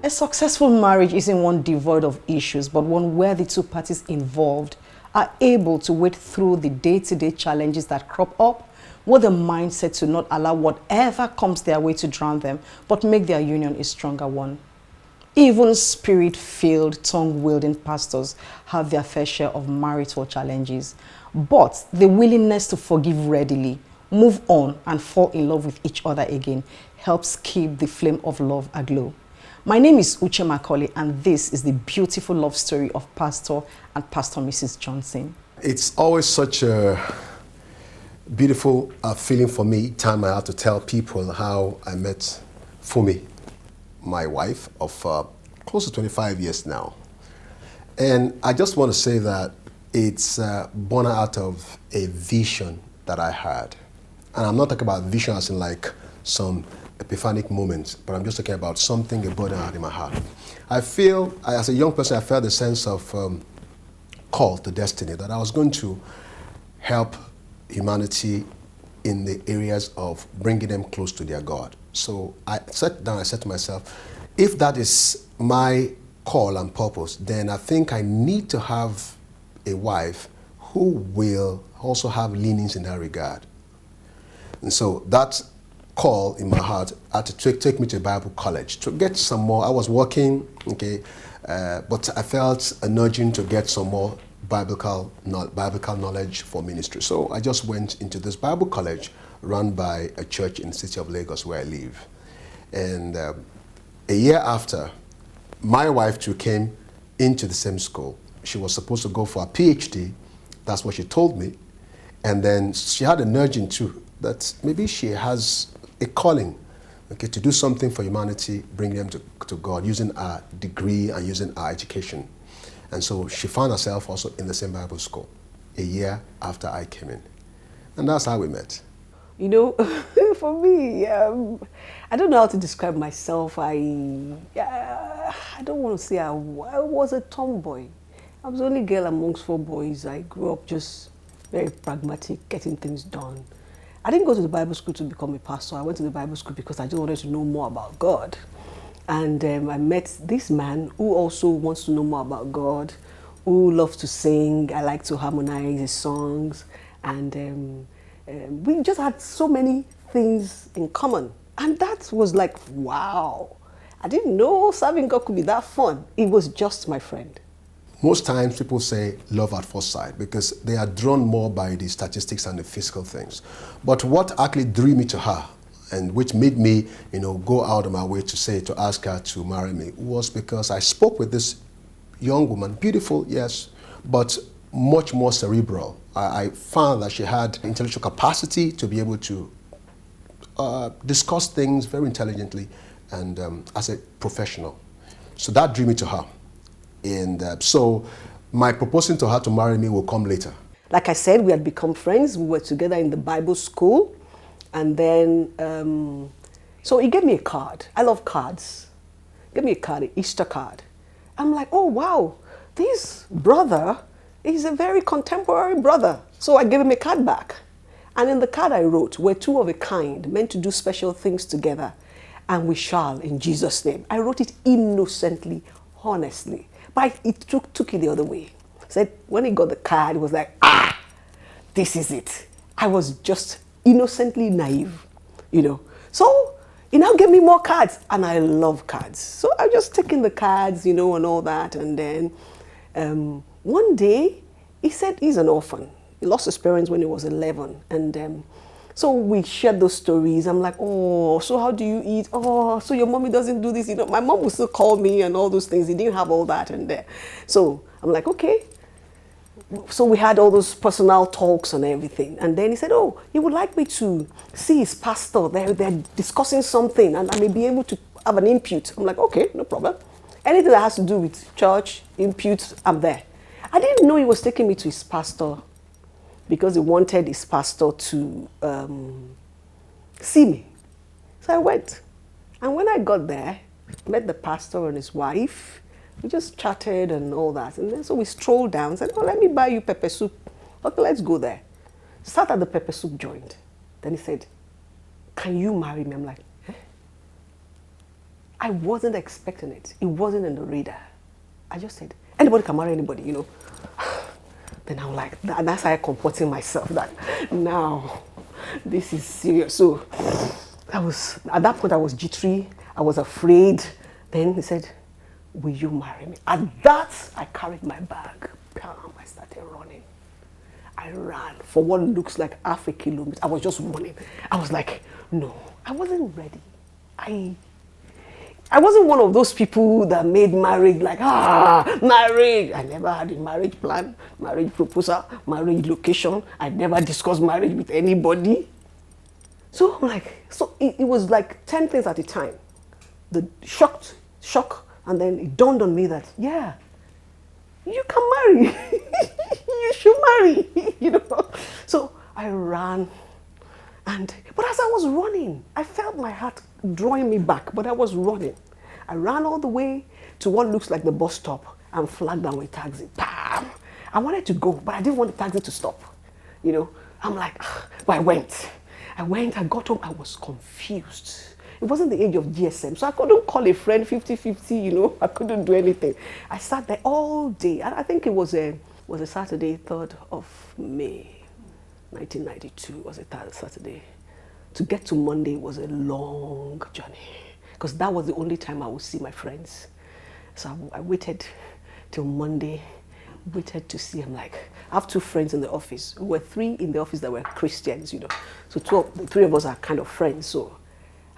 A successful marriage isn't one devoid of issues, but one where the two parties involved are able to wade through the day-to-day challenges that crop up with a mindset to not allow whatever comes their way to drown them, but make their union a stronger one. Even spirit-filled, tongue-wielding pastors have their fair share of marital challenges, but the willingness to forgive readily, move on, and fall in love with each other again helps keep the flame of love aglow. My name is Uche Macaulay, and this is the beautiful love story of Pastor and Pastor Mrs. Johnson. It's always such a beautiful feeling for me each time I have to tell people how I met Fumi, my wife of close to 25 years now. And I just want to say that it's born out of a vision that I had. And I'm not talking about vision as in like some epiphanic moments, but I'm just talking about something a burden I had in my heart. I feel, as a young person, I felt a sense of call to destiny, that I was going to help humanity in the areas of bringing them close to their God. So I sat down, I said to myself, if that is my call and purpose, then I think I need to have a wife who will also have leanings in that regard. And so that call in my heart had to take me to Bible college to get some more. I was working, okay, but I felt a nudging to get some more biblical knowledge for ministry. So I just went into this Bible college run by a church in the city of Lagos where I live. And a year after, my wife too came into the same school. She was supposed to go for a PhD. That's what she told me. And then she had a nudging too, that maybe she has a calling, okay, to do something for humanity, bring them to God, using our degree and using our education. And so she found herself also in the same Bible school a year after I came in. And that's how we met. You know, for me, I don't know how to describe myself. I don't want to say I was a tomboy. I was the only girl amongst 4 boys. I grew up just very pragmatic, getting things done. I didn't go to the Bible school to become a pastor. I went to the Bible school because I just wanted to know more about God. And I met this man who also wants to know more about God, who loves to sing. I like to harmonize his songs. And we just had so many things in common. And that was like, wow. I didn't know serving God could be that fun. It was just my friend. Most times people say love at first sight because they are drawn more by the statistics and the physical things. But what actually drew me to her and which made me, go out of my way to ask her to marry me was because I spoke with this young woman, beautiful, yes, but much more cerebral. I found that she had intellectual capacity to be able to discuss things very intelligently and as a professional. So that drew me to her. And so my proposing to her to marry me will come later. Like I said, we had become friends. We were together in the Bible school. And then, so he gave me a card. I love cards. He gave me a card, an Easter card. I'm like, oh, wow, this brother is a very contemporary brother. So I gave him a card back. And in the card I wrote, we're 2 of a kind, meant to do special things together. And we shall, in Jesus' name. I wrote it innocently, honestly. But it took it the other way. Said when he got the card, it was like, this is it. I was just innocently naive, So he now gave me more cards, and I love cards. So I just taken the cards, and all that. And then one day, he said he's an orphan. He lost his parents when he was 11. And so we shared those stories. I'm like, oh, so how do you eat? Oh, so your mommy doesn't do this. My mom would still call me and all those things. He didn't have all that and there. So I'm like, okay. So we had all those personal talks and everything. And then he said, oh, he would like me to see his pastor. They're discussing something and I may be able to have an input. I'm like, okay, no problem. Anything that has to do with church, input, I'm there. I didn't know he was taking me to his pastor because he wanted his pastor to see me. So I went. And when I got there, met the pastor and his wife. We just chatted and all that. And then so we strolled down and said, oh, let me buy you pepper soup. Okay, let's go there. Sat at the pepper soup joint. Then he said, can you marry me? I'm like, eh? I wasn't expecting it. It wasn't in the radar. I just said, anybody can marry anybody, you know. Then I'm like, and that's how I comforting myself that now this is serious. So I was, at that point I was jittery, I was afraid. Then he said, will you marry me? At that, I carried my bag. Bam, I started running. I ran for what looks like half a kilometer. I was just running. I was like, no, I wasn't ready. I wasn't one of those people that made marriage like, marriage. I never had a marriage plan, marriage proposal, marriage location. I never discussed marriage with anybody. So I'm like, so it was like 10 things at a time. The shock, and then it dawned on me that, yeah, you can marry. You should marry, you know. So I ran. But as I was running, I felt my heart drawing me back, but I was running. I ran all the way to what looks like the bus stop and flagged down a taxi. Bam! I wanted to go, but I didn't want the taxi to stop. You know, I'm like, but I went, I got home, I was confused. It wasn't the age of GSM, so I couldn't call a friend 50-50, you know, I couldn't do anything. I sat there all day, and I think it was a Saturday, 3rd of May. 1992 was a Saturday. To get to Monday was a long journey because that was the only time I would see my friends. So I waited till Monday, waited to see. I'm like, I have 2 friends in the office. We were 3 in the office that were Christians, you know. So the 3 of us are kind of friends. So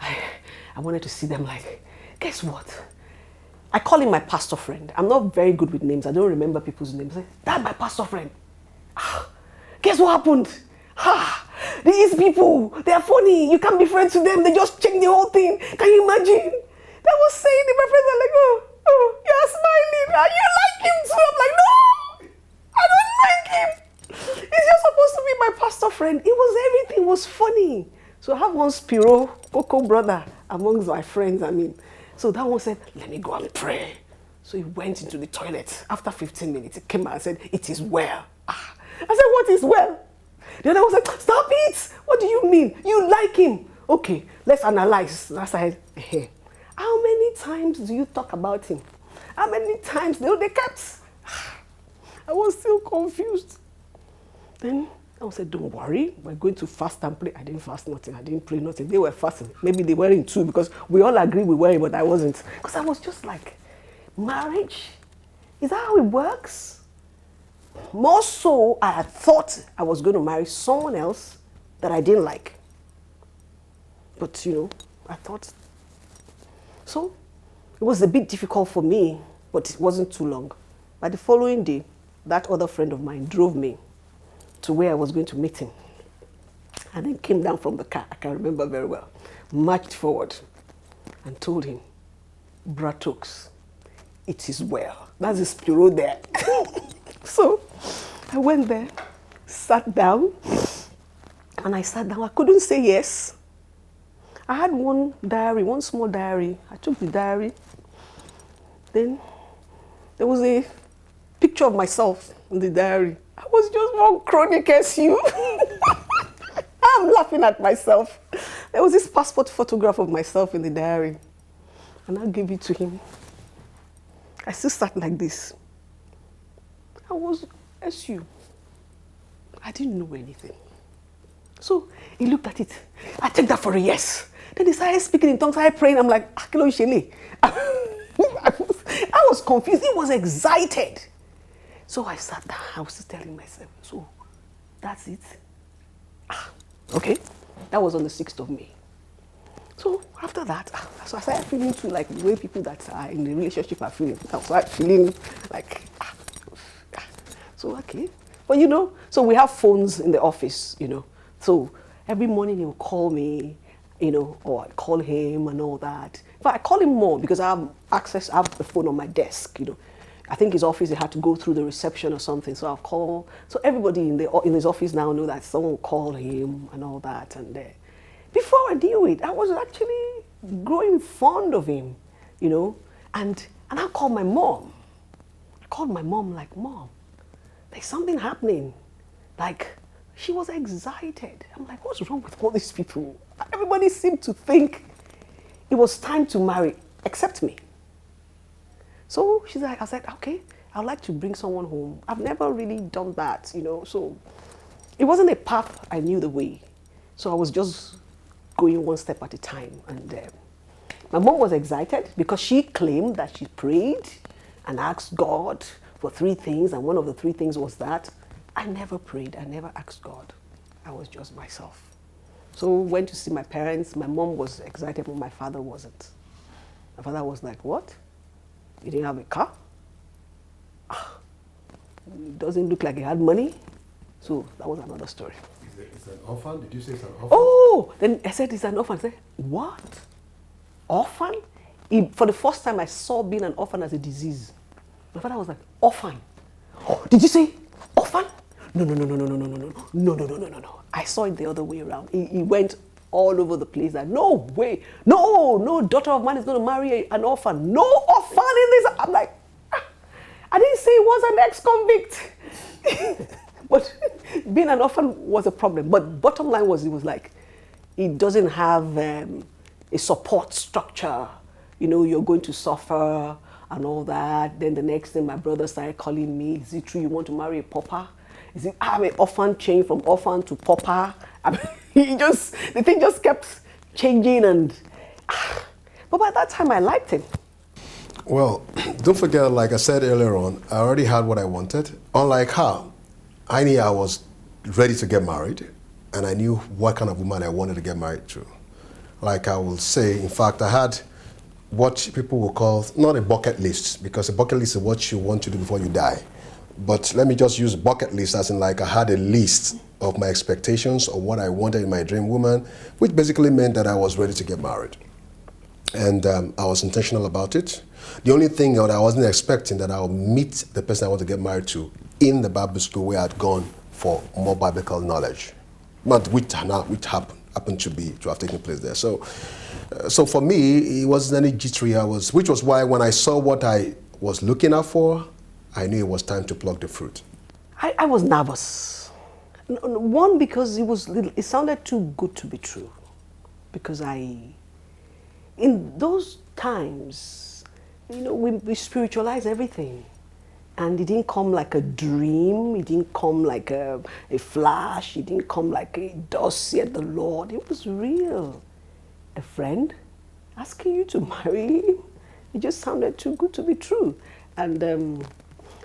I wanted to see them. Like, guess what? I call him my pastor friend. I'm not very good with names. I don't remember people's names. I say, that's my pastor friend. Guess what happened? These people, they're funny. You can't be friends with them. They just change the whole thing. Can you imagine? That was saying it. My friends are like, oh, you're smiling. You like him too. I'm like, no, I don't like him. He's just supposed to be my pastor friend. Everything was funny. So I have one Spiro, Coco brother, amongst my friends, So that one said, let me go and pray. So he went into the toilet. After 15 minutes, he came out and said, it is well. I said, what is well? The other one said, stop it. What do you mean? You like him. Okay, let's analyze. I said, hey, how many times do you talk about him? How many times? They kept. I was still confused. Then I said, don't worry. We're going to fast and pray. I didn't fast nothing. I didn't pray nothing. They were fasting. Maybe they were in too because we all agreed we were, but I wasn't. Because I was just like, marriage? Is that how it works? More so, I had thought I was going to marry someone else that I didn't like. But, you know, I thought. So, it was a bit difficult for me, but it wasn't too long. By the following day, that other friend of mine drove me to where I was going to meet him. And then came down from the car, I can remember very well, marched forward and told him, Bratokes, it is well. That's the Spiro there. So I went there, sat down, and I sat down. I couldn't say yes. I had one diary, one small diary. I took the diary. Then there was a picture of myself in the diary. I was just one chronic SU. I'm laughing at myself. There was this passport photograph of myself in the diary. And I gave it to him. I still sat like this. I was SU. I didn't know anything. So he looked at it. I take that for a yes. Then he started speaking in tongues, started praying. I'm like, Akilo Ishele. I was confused. He was excited. So I sat down. I was just telling myself, so that's it. Okay. That was on the 6th of May. So after that, so I started feeling too like the way people that are in the relationship are feeling. I started feeling like, so okay. But you know, so we have phones in the office, you know. So every morning he will call me, you know, or I call him and all that. But I call him more because I have the phone on my desk, you know. I think his office, they had to go through the reception or something. So I'll call. So everybody in his office now know that someone will call him and all that. And before I knew it, I was actually growing fond of him, you know. And I called my mom. I called my mom like, Mom, there's something happening. Like, she was excited. I'm like, what's wrong with all these people? Everybody seemed to think it was time to marry. accept me. So she's like, I was like, okay, I'd like to bring someone home. I've never really done that, you know. So it wasn't a path I knew the way. So I was just going one step at a time. And my mom was excited because she claimed that she prayed and asked God for 3 things. And one of the 3 things was that. I never prayed. I never asked God. I was just myself. So went to see my parents. My mom was excited, but my father wasn't. My father was like, what? You didn't have a car? It doesn't look like he had money. So that was another story. It's an orphan? Did you say it's an orphan? Oh, then I said it's an orphan. I said, what? Orphan? For the first time, I saw being an orphan as a disease. My father was like, orphan? Oh, did you say orphan? No. I saw it the other way around. He went all over the place that, no way, no daughter of mine is going to marry an orphan. No orphan in this. I'm like, I didn't say he was an ex-convict. But being an orphan was a problem. But bottom line was, it was like, it doesn't have a support structure. You know, you're going to suffer and all that. Then the next thing, my brother started calling me, is it true you want to marry a pauper? Is it, I'm an orphan, changed from orphan to pauper? I mean, the thing just kept changing. But by that time, I liked him. Well, don't forget, like I said earlier on, I already had what I wanted. Unlike her, I knew I was ready to get married, and I knew what kind of woman I wanted to get married to. Like I will say, in fact, I had what people will call, not a bucket list, because a bucket list is what you want to do before you die. But let me just use bucket list as in like I had a list of my expectations of what I wanted in my dream woman, which basically meant that I was ready to get married. And I was intentional about it. The only thing that I wasn't expecting that I would meet the person I want to get married to in the Bible school where I'd gone for more biblical knowledge, but which happened to have taken place there. So for me, it wasn't any jittery. Which was why when I saw what I was looking out for, I knew it was time to pluck the fruit. I was nervous. One, because it sounded too good to be true. Because in those times, you know, we spiritualize everything. And it didn't come like a dream. It didn't come like a flash. It didn't come like a thus saith the Lord. It was real. A friend asking you to marry him. It just sounded too good to be true. And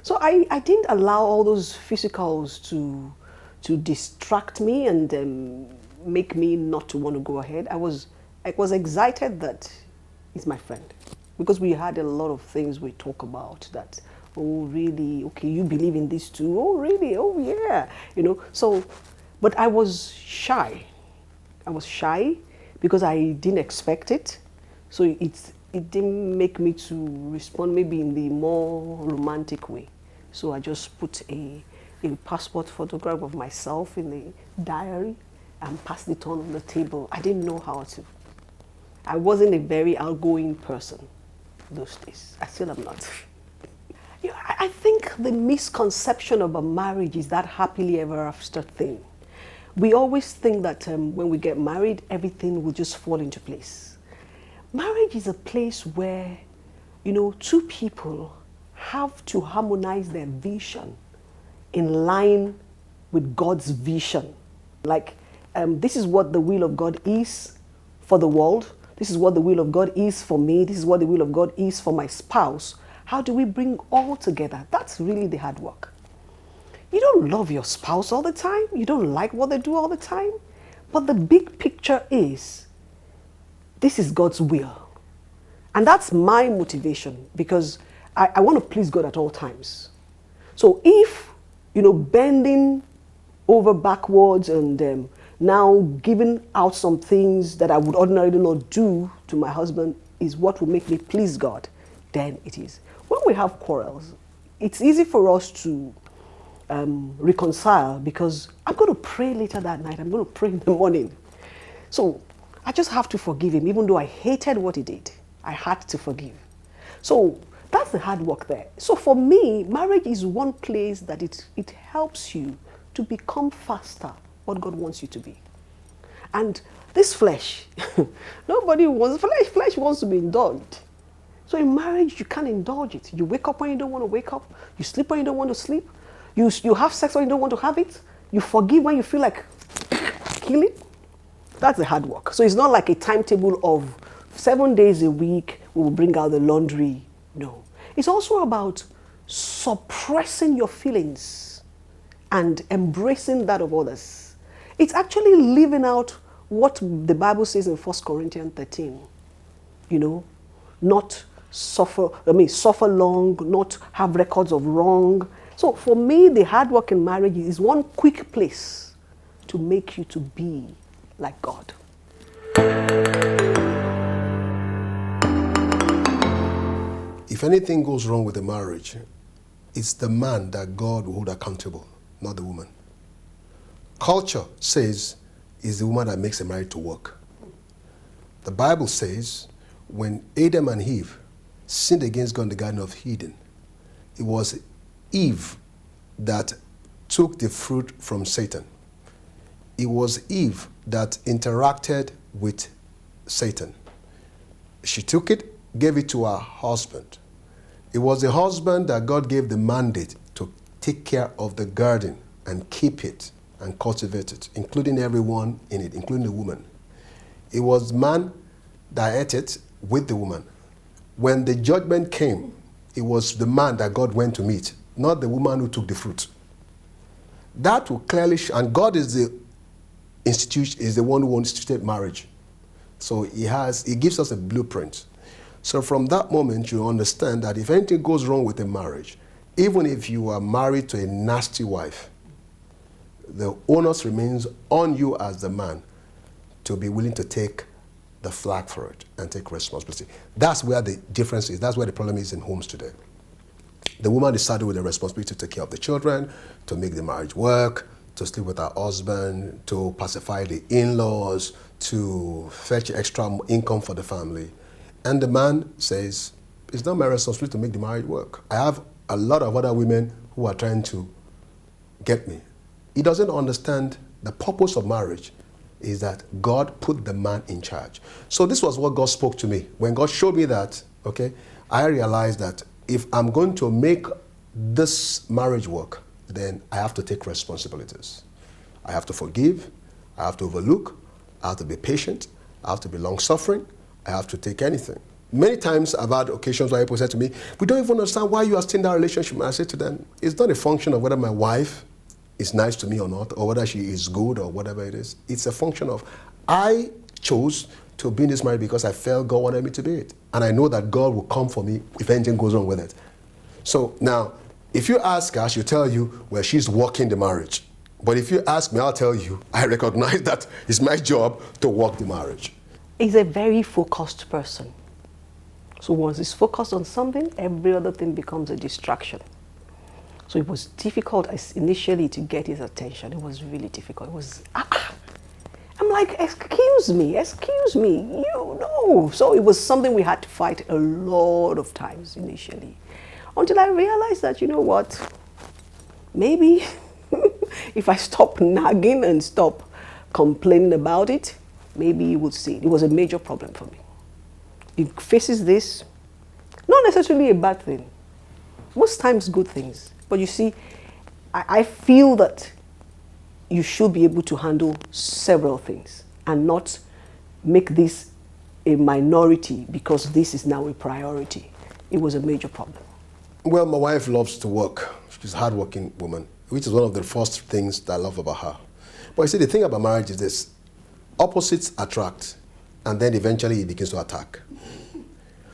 so I didn't allow all those physicals to distract me and make me not to want to go ahead. I was excited that he's my friend, because we had a lot of things we talk about that, oh really, okay, you believe in this too, oh really, oh yeah, you know. So, but I was shy. Because I didn't expect it. So it didn't make me to respond maybe in the more romantic way. So I just put a passport photograph of myself in the diary and passed it on the table. I didn't know how to. I wasn't a very outgoing person those days. I still am not. You know, I think the misconception about marriage is that happily ever after thing. We always think that when we get married, everything will just fall into place. Marriage is a place where, you know, 2 people have to harmonize their vision in line with God's vision. Like, this is what the will of God is for the world. This is what the will of God is for me. This is what the will of God is for my spouse. How do we bring all together? That's really the hard work. You don't love your spouse all the time. You don't like what they do all the time. But the big picture is, this is God's will. And that's my motivation, because I want to please God at all times. So if, you know, bending over backwards and now giving out some things that I would ordinarily not do to my husband is what will make me please God, then it is. When we have quarrels, it's easy for us to reconcile, because I'm going to pray later that night. I'm going to pray in the morning. So I just have to forgive him, even though I hated what he did. I had to forgive. So that's the hard work there. So for me, marriage is one place that it helps you to become faster what God wants you to be. And this flesh, nobody wants, flesh wants to be indulged. So in marriage, you can't indulge it. You wake up when you don't want to wake up. You sleep when you don't want to sleep. You have sex when you don't want to have it. You forgive when you feel like killing. That's the hard work. So it's not like a timetable of 7 days a week, we will bring out the laundry. No. It's also about suppressing your feelings and embracing that of others. It's actually living out what the Bible says in 1 Corinthians 13. You know, not suffer long, not have records of wrong. So for me, the hard work in marriage is one quick place to make you to be like God. If anything goes wrong with a marriage, it's the man that God will hold accountable, not the woman. Culture says it's the woman that makes a marriage to work. The Bible says when Adam and Eve sinned against God in the Garden of Eden, it was Eve that took the fruit from Satan. It was Eve that interacted with Satan. She took it, gave it to her husband. It was the husband that God gave the mandate to take care of the garden and keep it and cultivate it, including everyone in it, including the woman. It was man that ate it with the woman. When the judgment came, it was the man that God went to meet, not the woman who took the fruit. That will clearly show, and God is the institution, is the one who instituted marriage. So he gives us a blueprint. So from that moment, you understand that if anything goes wrong with a marriage, even if you are married to a nasty wife, the onus remains on you as the man to be willing to take the flak for it and take responsibility. That's where the difference is. That's where the problem is in homes today. The woman decided with the responsibility to take care of the children, to make the marriage work, to sleep with her husband, to pacify the in-laws, to fetch extra income for the family. And the man says, it's not my responsibility to make the marriage work. I have a lot of other women who are trying to get me. He doesn't understand the purpose of marriage is that God put the man in charge. So this was what God spoke to me. When God showed me that, okay, I realized that if I'm going to make this marriage work, then I have to take responsibilities. I have to forgive, I have to overlook, I have to be patient, I have to be long-suffering, I have to take anything. Many times I've had occasions where people said to me, we don't even understand why you are still in that relationship. And I say to them, it's not a function of whether my wife is nice to me or not, or whether she is good or whatever it is. It's a function of I chose to be in this marriage because I felt God wanted me to be it. And I know that God will come for me if anything goes wrong with it. So now, if you ask her, she'll tell you, well, she's working the marriage. But if you ask me, I'll tell you, I recognize that it's my job to work the marriage. He's a very focused person. So once he's focused on something, every other thing becomes a distraction. So it was difficult initially to get his attention. It was really difficult. It was, I'm like, excuse me, you know. So it was something we had to fight a lot of times initially. Until I realized that, you know what, maybe if I stop nagging and stop complaining about it, maybe you would see it. It was a major problem for me. It faces this, not necessarily a bad thing, most times good things. But you see, I feel that you should be able to handle several things and not make this a minority because this is now a priority. It was a major problem. Well, my wife loves to work. She's a hardworking woman, which is one of the first things that I love about her. But you see, the thing about marriage is this. Opposites attract, and then eventually it begins to attack.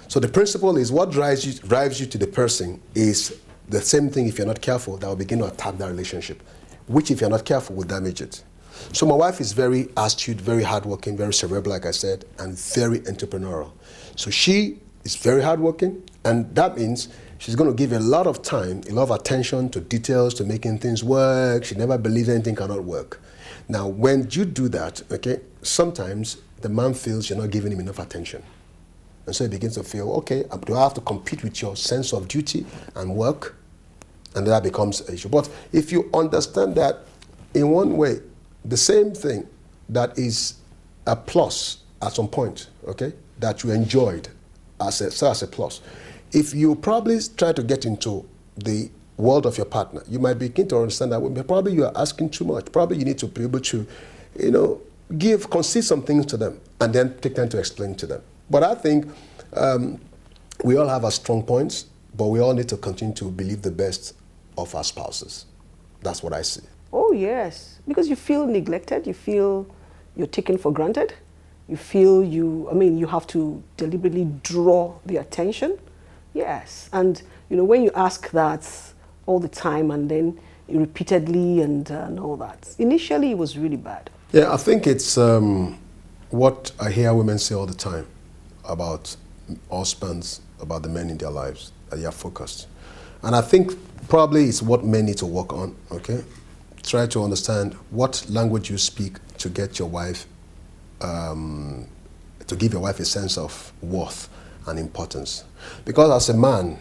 So the principle is what drives you to the person is the same thing if you're not careful that will begin to attack that relationship, which if you're not careful will damage it. So my wife is very astute, very hardworking, very cerebral, like I said, and very entrepreneurial. So she is very hardworking, and that means she's going to give a lot of time, a lot of attention to details, to making things work. She never believes anything cannot work. Now, when you do that, okay, sometimes the man feels you're not giving him enough attention. And so he begins to feel, okay, do I have to compete with your sense of duty and work? And that becomes an issue. But if you understand that in one way, the same thing that is a plus at some point, okay, that you enjoyed as a plus. If you probably try to get into the world of your partner, you might begin to understand that probably you are asking too much. Probably you need to be able to, concede some things to them and then take time to explain to them. But I think we all have our strong points, but we all need to continue to believe the best of our spouses. That's what I see. Oh, yes. Because you feel neglected, you feel you're taken for granted, you feel you have to deliberately draw the attention. Yes. And, when you ask that all the time and then repeatedly and all that, initially it was really bad. Yeah, I think it's what I hear women say all the time about husbands, about the men in their lives, that they are focused. And I think probably it's what men need to work on, okay? Try to understand what language you speak to get your wife, to give your wife a sense of worth and importance. Because as a man,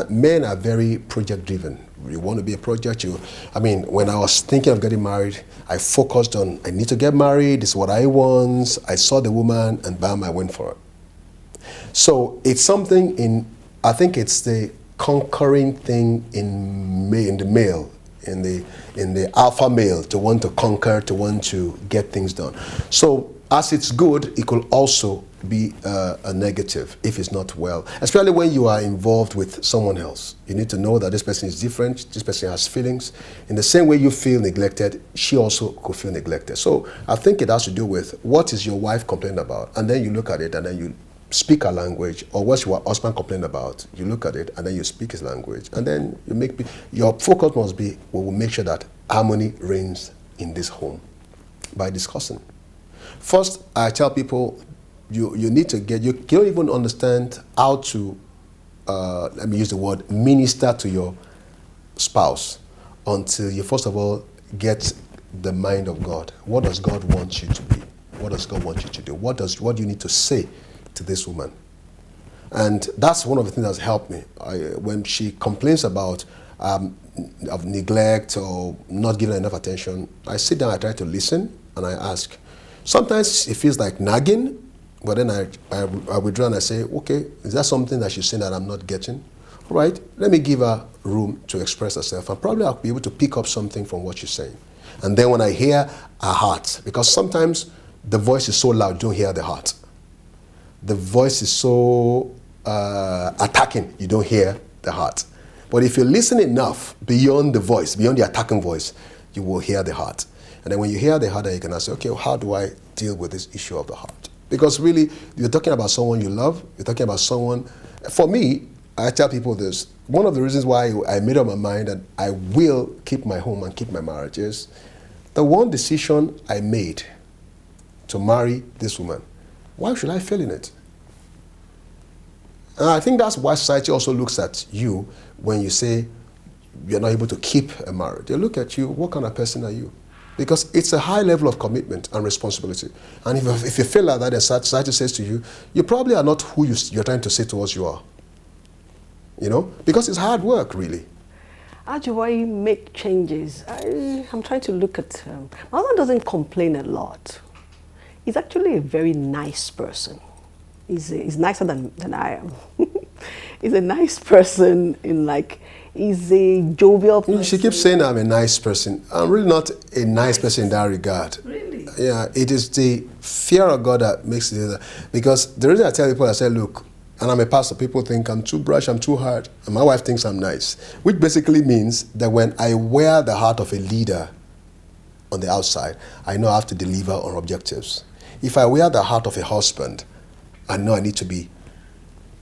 men are very project driven. You want to be a project. When I was thinking of getting married, I focused on, I need to get married, this is what I want. I saw the woman and bam, I went for it. So it's something I think it's the conquering thing in the male, in the alpha male, to want to conquer, to want to get things done. So as it's good, it could also be a negative if it's not well, especially when you are involved with someone else. You need to know that this person is different, this person has feelings. In the same way you feel neglected, she also could feel neglected. So I think it has to do with what is your wife complaining about, and then you look at it and then you speak her language, or what's your husband complaining about, you look at it and then you speak his language, and then your focus must be, we will make sure that harmony reigns in this home by discussing. First, I tell people, you need to you don't even understand how to, let me use the word, minister to your spouse until you first of all get the mind of God. What does God want you to be? What does God want you to do? What do you need to say to this woman? And that's one of the things that's helped me. When she complains about of neglect or not giving her enough attention, I sit down, I try to listen, and I ask. Sometimes it feels like nagging, but then I withdraw and I say, okay, is that something that she's saying that I'm not getting? All right, let me give her room to express herself, and probably I'll be able to pick up something from what she's saying. And then when I hear her heart, because sometimes the voice is so loud, you don't hear the heart. The voice is so attacking, you don't hear the heart. But if you listen enough beyond the voice, beyond the attacking voice, you will hear the heart. And then when you hear the heart, then you can ask, okay, how do I deal with this issue of the heart? Because really, you're talking about someone you love, you're talking about someone, for me, I tell people this, one of the reasons why I made up my mind that I will keep my home and keep my marriage is the one decision I made to marry this woman. Why should I fail in it? And I think that's why society also looks at you when you say you're not able to keep a marriage. They look at you, what kind of person are you? Because it's a high level of commitment and responsibility. And if you feel like that, and society says to you, you probably are not who you're trying to say to us you are. Because it's hard work, really. How do I make changes? I'm trying to look at, my husband doesn't complain a lot. He's actually a very nice person. He's nicer than I am. He's a nice person he's a jovial person. She keeps saying I'm a nice person. I'm really not a nice person in that regard. Really? Yeah, it is the fear of God that makes it. Because the reason I tell people, I say, look, and I'm a pastor, people think I'm too brash, I'm too hard. And my wife thinks I'm nice. Which basically means that when I wear the heart of a leader on the outside, I know I have to deliver on objectives. If I wear the heart of a husband, I know I need to be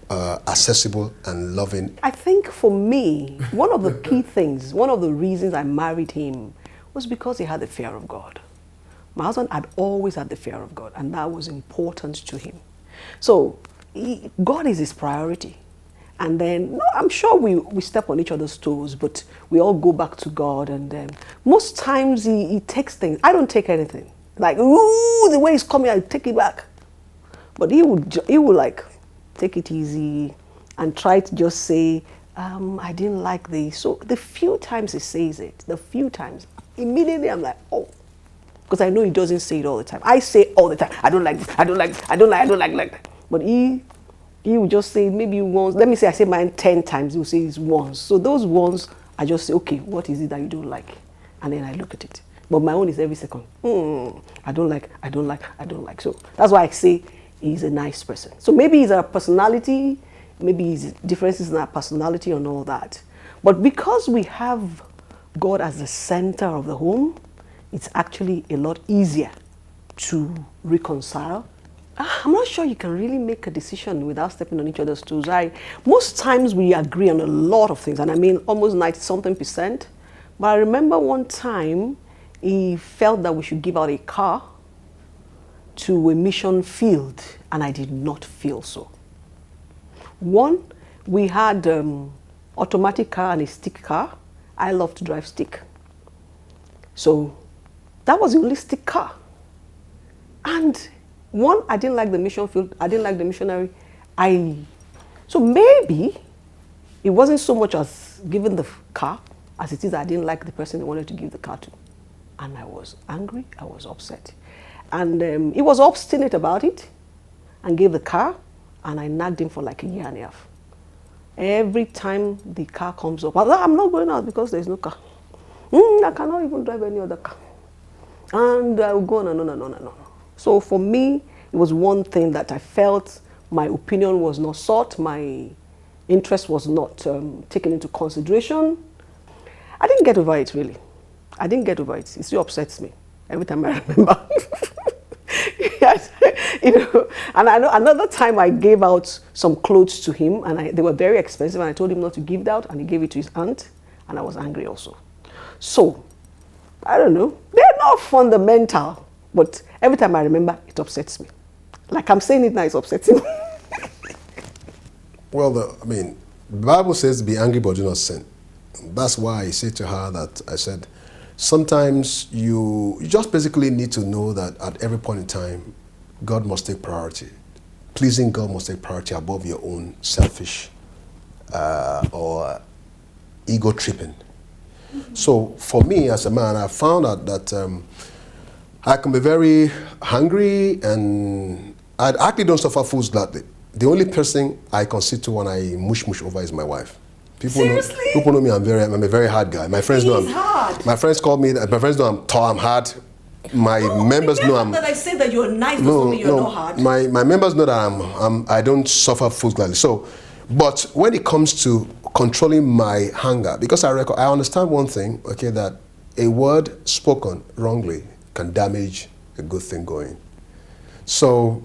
accessible and loving. I think for me, one of the key things, one of the reasons I married him was because he had the fear of God. My husband had always had the fear of God, and that was important to him. So God is his priority. And then, I'm sure we step on each other's toes, but we all go back to God. And most times he takes things. I don't take anything. Like, ooh, the way he's coming, I take it back. But he would take it easy and try to just say, I didn't like this. So the few times he says it, immediately I'm like, oh, because I know he doesn't say it all the time. I say all the time, I don't like this, I don't like this, I don't like that. But he He will just say maybe once. Let me say I say mine 10 times. He will say it's once. So those ones, I just say, okay, what is it that you don't like? And then I look at it. But my own is every second. I don't like, I don't like, I don't like. So that's why I say he's a nice person. So maybe it's our personality, maybe it's differences in our personality and all that. But because we have God as the center of the home, it's actually a lot easier to reconcile. I'm not sure you can really make a decision without stepping on each other's toes. Most times we agree on a lot of things, and I mean almost 90-something%. But I remember one time he felt that we should give out a car to a mission field, and I did not feel so. One, we had automatic car and a stick car. I love to drive stick. So that was the only stick car. And one, I didn't like the mission field. I didn't like the missionary. So maybe it wasn't so much as giving the car as it is I didn't like the person I wanted to give the car to. And I was angry. I was upset. And he was obstinate about it and gave the car. And I nagged him for like a year and a half. Every time the car comes up, I'm not going out because there's no car. I cannot even drive any other car. And I will go on and on and on and on. So for me, it was one thing that I felt my opinion was not sought, my interest was not taken into consideration. I didn't get over it, really. I didn't get over it. It still upsets me every time I remember. Yes, and I know another time I gave out some clothes to him, and they were very expensive, and I told him not to give it out, and he gave it to his aunt, and I was angry also. So, I don't know. They're not fundamental. But every time I remember, it upsets me. Like I'm saying it now, it's upsetting me. Well, the Bible says be angry but do not sin. That's why I say to her that I said, sometimes you just basically need to know that at every point in time, God must take priority. Pleasing God must take priority above your own selfish or ego tripping. So for me as a man, I found out that I can be very hungry, and I actually don't suffer fools gladly. The only person I concede to when I mush over is my wife. People know me. I'm a very hard guy. My friends know I'm hard. My friends call me. My friends know I'm tall. I'm hard. My members know I'm. That I say that you're nice doesn't mean you're not hard. My members know that I don't suffer fools gladly. So, but when it comes to controlling my hunger, because I understand one thing. Okay, that a word spoken wrongly can damage a good thing going. So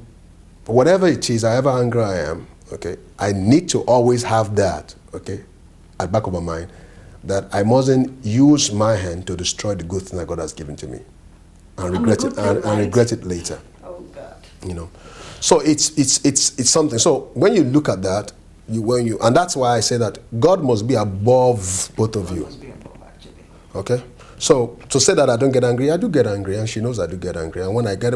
whatever it is, however angry I am, okay, I need to always have that, okay, at the back of my mind, that I mustn't use my hand to destroy the good thing that God has given to me and regret it and regret it later. Oh God. You know. So it's something. So when you look at that, and that's why I say that God must be above both of you. Must be above, actually. Okay? So to say that I don't get angry, I do get angry, and she knows I do get angry. And when I get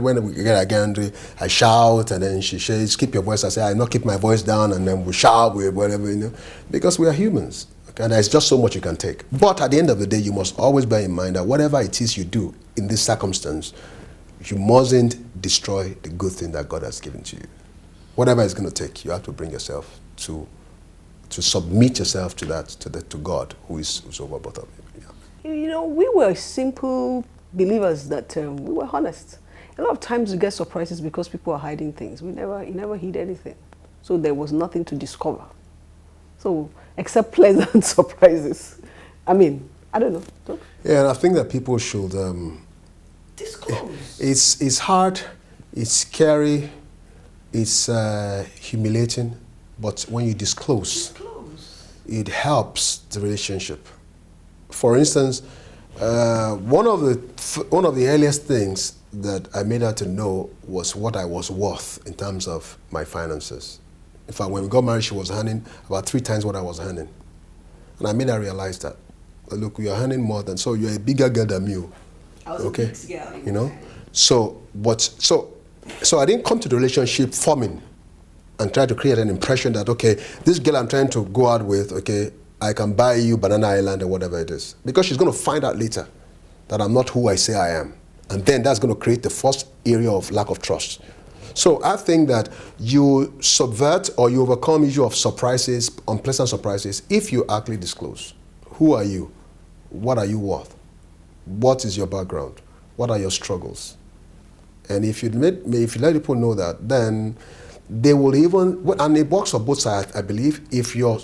angry, I shout, and then she says, "Keep your voice." I say, "I not keep my voice down," and then we shout, whatever, because we are humans. Okay? And there's just so much you can take. But at the end of the day, you must always bear in mind that whatever it is you do in this circumstance, you mustn't destroy the good thing that God has given to you. Whatever it's going to take, you have to bring yourself to submit yourself to God, who is over both of you. We were simple believers that we were honest. A lot of times we get surprises because people are hiding things. He never hid anything. So there was nothing to discover. So, except pleasant surprises. I don't know. Yeah, and I think that people should... disclose. It's hard, it's scary, it's humiliating, but when you disclose, it helps the relationship. For instance, one of the earliest things that I made her to know was what I was worth in terms of my finances. In fact, when we got married, she was earning about 3 times what I was earning. And I made her realize that, look, you're earning more than, so you're a bigger girl than me. I was okay? a big girl. You know? So I didn't come to the relationship forming and try to create an impression that, okay, this girl I'm trying to go out with, okay, I can buy you Banana Island or whatever it is. Because she's going to find out later that I'm not who I say I am. And then that's going to create the first area of lack of trust. So I think that you subvert or you overcome issue of surprises, unpleasant surprises, if you actually disclose. Who are you? What are you worth? What is your background? What are your struggles? And if you let people know that, then they will even, and it works on both sides, I believe. If your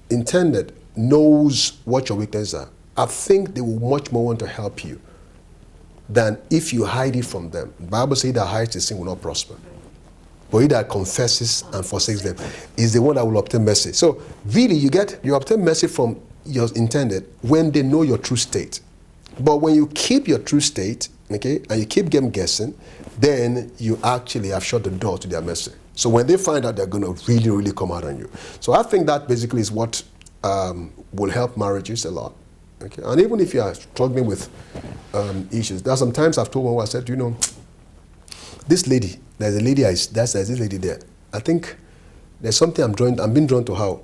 intended knows what your weaknesses are, I think they will much more want to help you than if you hide it from them. The Bible says that hides the sin will not prosper. But he that confesses and forsakes them is the one that will obtain mercy. So really you obtain mercy from your intended when they know your true state. But when you keep your true state, okay, and you keep them guessing, then you actually have shut the door to their mercy. So when they find out, they're going to really, really come out on you. So I think that basically is what will help marriages a lot. Okay? And even if you are struggling with issues, there are sometimes I've told one, I said, this lady, there's this lady there. I think there's something I'm being drawn to her.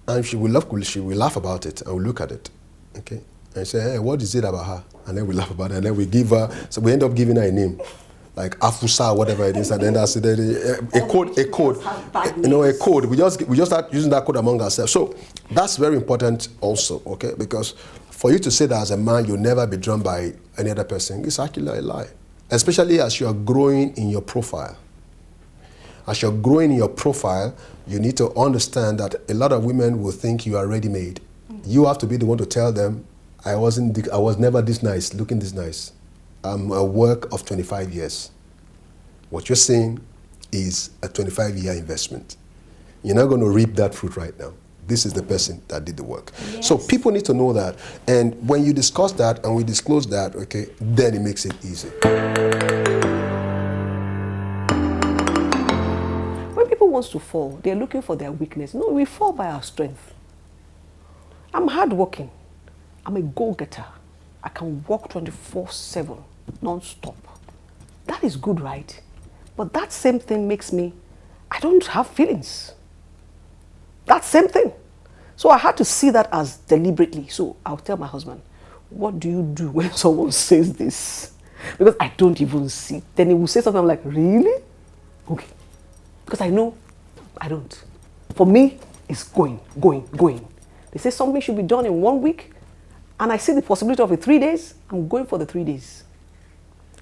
And she will laugh about it, and we'll look at it. Okay? And say, hey, what is it about her? And then we laugh about it, and then we give her, so we end up giving her a name, like Afusa, whatever it is, and then that's a code. A code. We just start using that code among ourselves. So that's very important also, okay? Because for you to say that as a man, you'll never be drawn by any other person, it's actually a lie. Especially as you are growing in your profile. As you're growing in your profile, you need to understand that a lot of women will think you are ready-made. You have to be the one to tell them, I was never this nice, looking this nice. I'm a work of 25 years. What you're saying is a 25-year investment. You're not going to reap that fruit right now. This is the person that did the work. Yes. So people need to know that. And when you discuss that and we disclose that, okay, then it makes it easy. When people want to fall, they're looking for their weakness. No, we fall by our strength. I'm hardworking. I'm a go-getter. I can work 24/7, non-stop. That is good, right? But that same thing makes me, I don't have feelings. That same thing. So I had to see that as deliberately. So I'll tell my husband, what do you do when someone says this? Because I don't even see. Then he will say something, I'm like, really? Okay. Because I know I don't. For me, it's going. They say something should be done in 1 week, and I see the possibility of it 3 days, I'm going for the 3 days.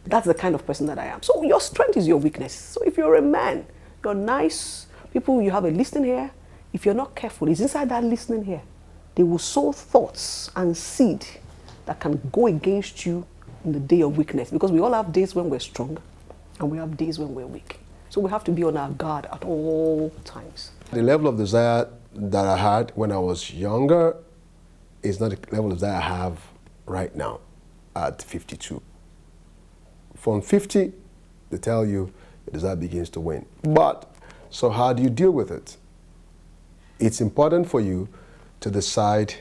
That's the kind of person that I am. So your strength is your weakness. So if you're a man, you're nice, people, you have a listening ear. If you're not careful, it's inside that listening ear. They will sow thoughts and seed that can go against you in the day of weakness. Because we all have days when we're strong, and we have days when we're weak. So we have to be on our guard at all times. The level of desire that I had when I was younger is not the level of desire I have right now at 52. From 50, they tell you the desire begins to wane. But, so how do you deal with it? It's important for you to decide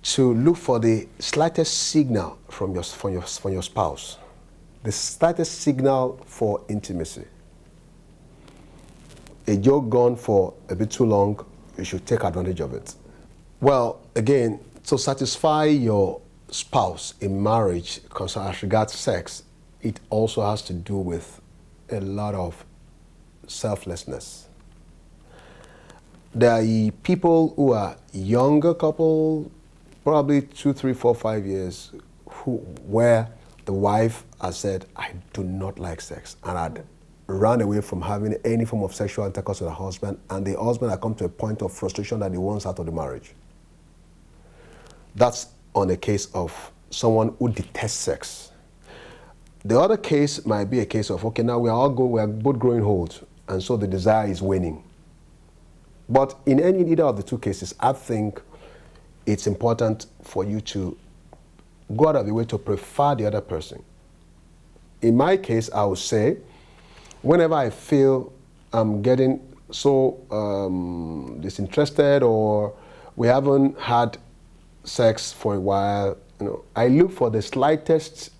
to look for the slightest signal from your spouse. The slightest signal for intimacy. A joke gone for a bit too long, you should take advantage of it. Well, again, to satisfy your spouse in marriage, as regards sex, it also has to do with a lot of selflessness. There are people who are younger couple, probably 2, 3, 4, 5 years, where the wife has said, I do not like sex, and I'd run away from having any form of sexual intercourse with her husband, and the husband had come to a point of frustration that he wants out of the marriage. That's on a case of someone who detests sex. The other case might be a case of, okay, now we are both growing old, and so the desire is waning. But in either of the two cases, I think it's important for you to go out of your way to prefer the other person. In my case, I would say, whenever I feel I'm getting so disinterested or we haven't had sex for a while, I look for the slightest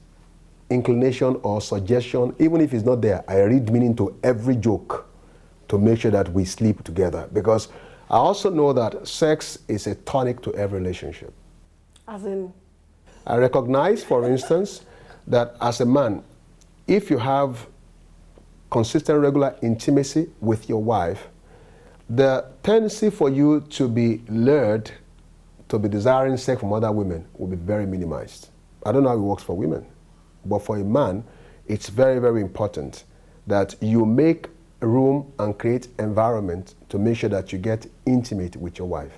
inclination or suggestion, even if it's not there. I read meaning to every joke to make sure that we sleep together, because I also know that sex is a tonic to every relationship. As in? I recognize, for instance, that as a man, if you have consistent, regular intimacy with your wife, the tendency for you to be lured to be desiring sex from other women will be very minimized. I don't know how it works for women, but for a man, it's very, very important that you make room and create environment to make sure that you get intimate with your wife.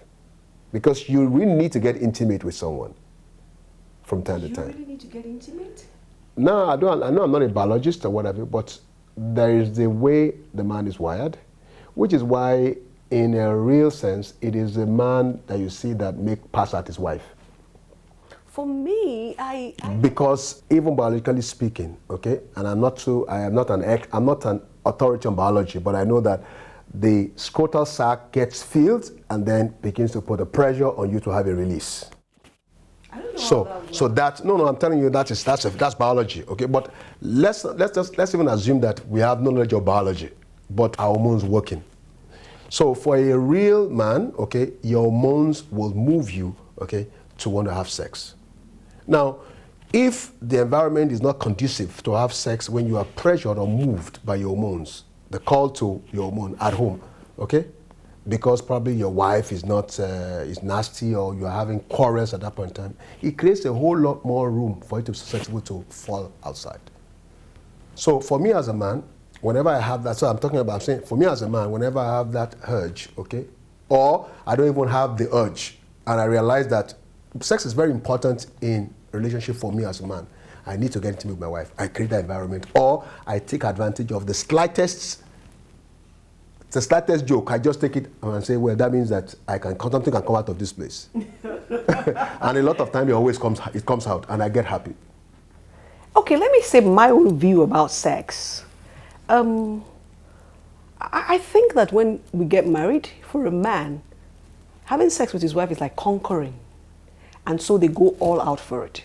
Because you really need to get intimate with someone from time to time. You really need to get intimate? No, I don't. I know I'm not a biologist or whatever, but there is the way the man is wired, which is why, in a real sense, it is the man that you see that make pass at his wife. For me, Because even biologically speaking, okay, and I'm not an authority on biology, but I know that the scrotal sac gets filled and then begins to put a pressure on you to have a release. I don't know So that no, I'm telling you that's biology, okay. But let's even assume that we have no knowledge of biology, but our hormones working. So for a real man, okay, your hormones will move you, okay, to want to have sex. Now, if the environment is not conducive to have sex when you are pressured or moved by your hormones, the call to your hormone at home, okay, because probably your wife is not is nasty or you're having quarrels at that point in time, it creates a whole lot more room for you to be susceptible to fall outside. So for me as a man, whenever I have that, so I'm talking about, I'm saying, for me as a man, whenever I have that urge, okay, or I don't even have the urge, and I realize that sex is very important in a relationship for me as a man, I need to get intimate with my wife. I create that environment, or I take advantage of the slightest joke. I just take it and say, well, that means that something can come out of this place. And a lot of time it comes out, and I get happy. Okay, let me say my own view about sex. I think that when we get married, for a man, having sex with his wife is like conquering. And so they go all out for it.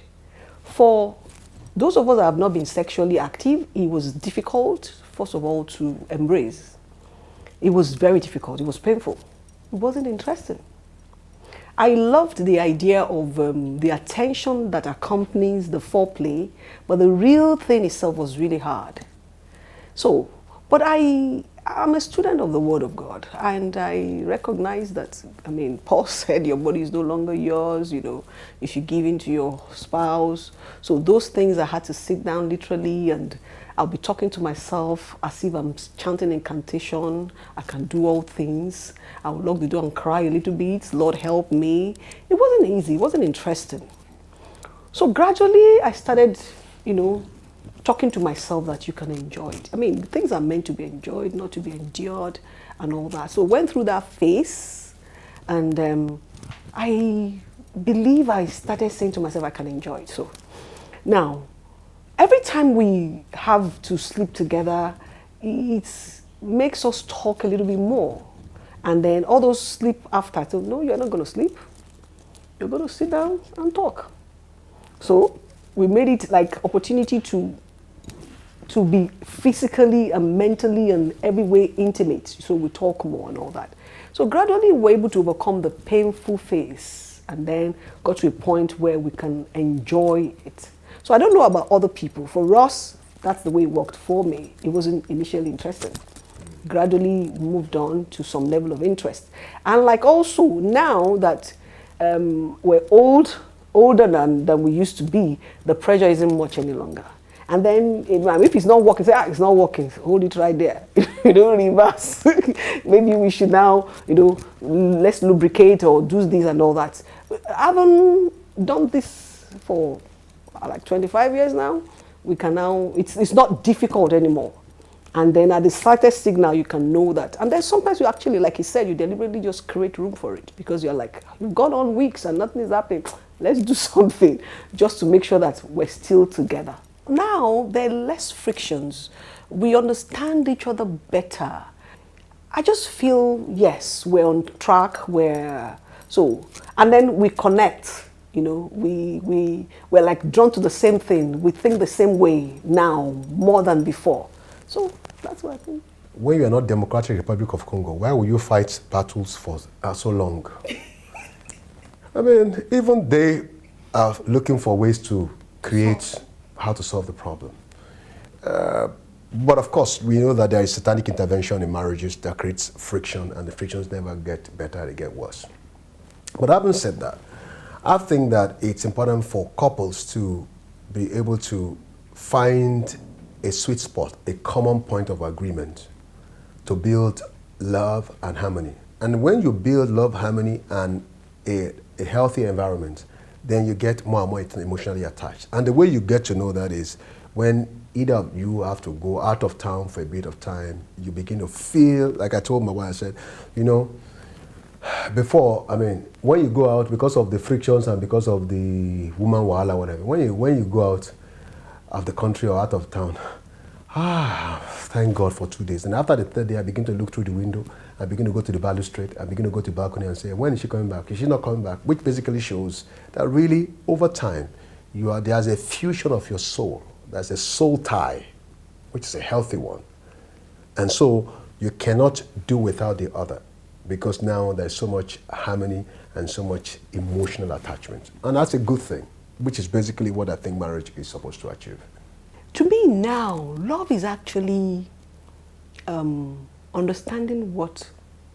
For those of us that have not been sexually active, it was difficult, first of all, to embrace. It was very difficult. It was painful. It wasn't interesting. I loved the idea of the attention that accompanies the foreplay, but the real thing itself was really hard. So, but I'm a student of the Word of God, and I recognize that, Paul said your body is no longer yours, you should give in to your spouse. So those things I had to sit down literally, and I'll be talking to myself as if I'm chanting incantation. I can do all things. I would lock the door and cry a little bit. Lord, help me. It wasn't easy. It wasn't interesting. So gradually I started, talking to myself that you can enjoy it. Things are meant to be enjoyed, not to be endured and all that. So went through that phase, and I believe I started saying to myself, I can enjoy it. So now, every time we have to sleep together, it makes us talk a little bit more. And then all those sleep after, so no, you're not going to sleep. You're going to sit down and talk. So we made it like opportunity to be physically and mentally and every way intimate. So we talk more and all that. So gradually we were able to overcome the painful phase, and then got to a point where we can enjoy it. So I don't know about other people. For us, that's the way it worked for me. It wasn't initially interesting. Gradually moved on to some level of interest. And like also now that we're older than we used to be, the pressure isn't much any longer. And then if it's not working, say, it's not working, hold it right there. Reverse. Maybe we should now, let's lubricate or do this and all that. I haven't done this for like 25 years now. We can now, it's not difficult anymore. And then at the slightest signal, you can know that. And then sometimes you actually, like he said, you deliberately just create room for it, because you're like, you've gone on weeks and nothing is happening. Let's do something just to make sure that we're still together. Now, there are less frictions. We understand each other better. I just feel, yes, we're on track, and then we connect. We're like drawn to the same thing. We think the same way now, more than before. So that's what I think. When you are not Democratic Republic of Congo, why will you fight battles for so long? Even they are looking for ways to create how to solve the problem. But of course, we know that there is satanic intervention in marriages that creates friction, and the frictions never get better, they get worse. But having said that, I think that it's important for couples to be able to find a sweet spot, a common point of agreement to build love and harmony. And when you build love, harmony, and a healthy environment, then you get more and more emotionally attached. And the way you get to know that is when either of you have to go out of town for a bit of time, you begin to feel, like I told my wife, I said, you know, before, I mean, when you go out, because of the frictions and because of the woman wahala, whatever, when you go out of the country or out of town, thank God for 2 days. And after the third day, I begin to look through the window, I begin to go to the balustrade, I begin to go to the balcony and say, when is she coming back? Is she not coming back? Which basically shows that really, over time, there's a fusion of your soul. There's a soul tie, which is a healthy one. And so you cannot do without the other, because now there's so much harmony and so much emotional attachment. And that's a good thing, which is basically what I think marriage is supposed to achieve. To me now, love is actually understanding what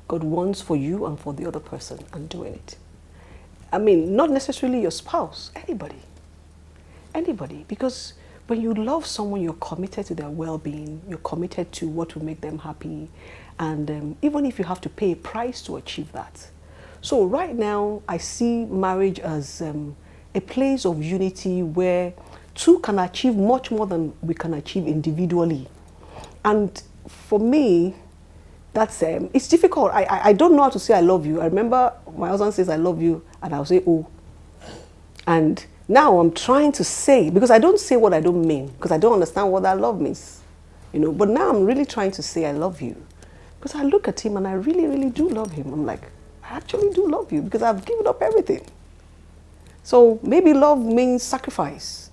God wants for you and for the other person and doing it. I mean, not necessarily your spouse, anybody. Anybody, because when you love someone, you're committed to their well-being, you're committed to what will make them happy, and even if you have to pay a price to achieve that. So right now, I see marriage as a place of unity where two can achieve much more than we can achieve individually. And for me, that's it's difficult. I don't know how to say I love you. I remember my husband says I love you, and I'll say, oh. And now I'm trying to say, because I don't say what I don't mean, because I don't understand what that love means, you know. But now I'm really trying to say I love you, because I look at him and I really, really do love him. I'm like, I actually do love you because I've given up everything. So maybe love means sacrifice.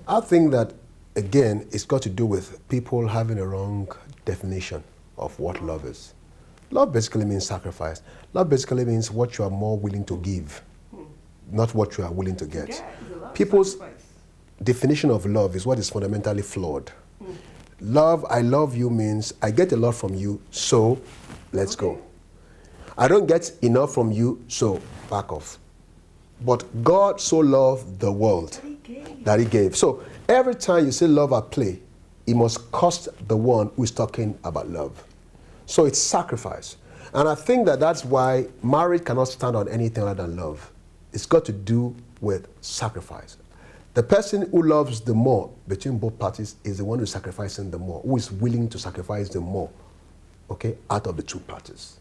I think that, again, it's got to do with people having a wrong definition of what love is. Love basically means sacrifice. Love basically means what you are more willing to give, not what you are willing to get. People's definition of love is what is fundamentally flawed. Love, I love you means I get a lot from you, so let's go. I don't get enough from you, so back off. But God so loved the world that he gave. So every time you say love at play, it must cost the one who is talking about love. So it's sacrifice. And I think that that's why marriage cannot stand on anything other than love. It's got to do with sacrifice. The person who loves the more between both parties is the one who's sacrificing the more, who is willing to sacrifice the more, okay, out of the two parties.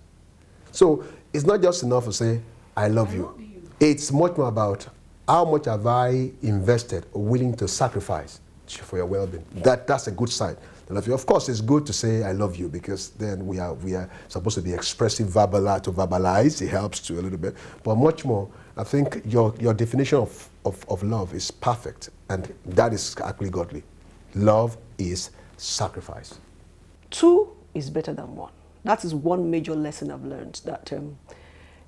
So it's not just enough to say, I love you. It's much more about how much have I invested or willing to sacrifice for your well-being. That's a good sign. Of course, it's good to say I love you, because then we are supposed to be expressive, to verbalize. It helps too a little bit. But much more, I think your definition of love is perfect, and that is actually godly. Love is sacrifice. Two is better than one. That is one major lesson I've learned. That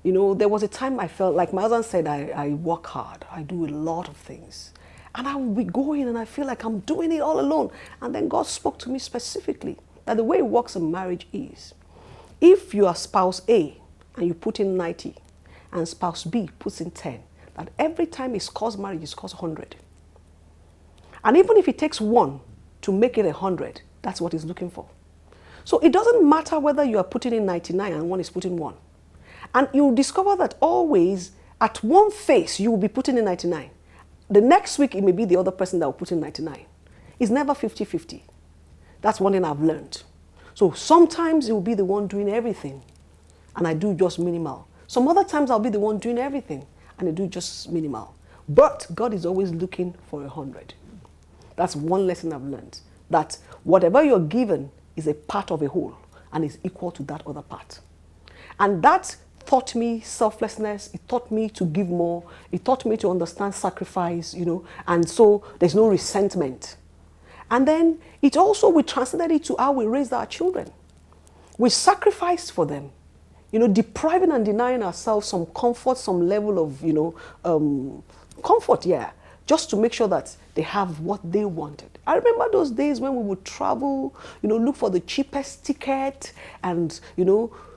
you know, there was a time I felt like my husband said, I work hard, I do a lot of things. And I will be going and I feel like I'm doing it all alone. And then God spoke to me specifically that the way it works in marriage is, if you are spouse A and you put in 90 and spouse B puts in 10, that every time he scores marriage, he scores 100. And even if it takes one to make it 100, that's what he's looking for. So it doesn't matter whether you are putting in 99 and one is putting 1. And you'll discover that always at one phase you will be putting in 99. The next week, it may be the other person that will put in 99. It's never 50-50. That's one thing I've learned. So sometimes it will be the one doing everything, and I do just minimal. Some other times I'll be the one doing everything, and I do just minimal. But God is always looking for 100. That's one lesson I've learned. That whatever you're given is a part of a whole, and is equal to that other part. And that taught me selflessness. It taught me to give more. It taught me to understand sacrifice, you know, and so there's no resentment. And then it also, we translated it to how we raised our children. We sacrificed for them, you know, depriving and denying ourselves some comfort, some level of, you know, comfort, yeah, just to make sure that they have what they wanted. I remember those days when we would travel, look for the cheapest ticket and,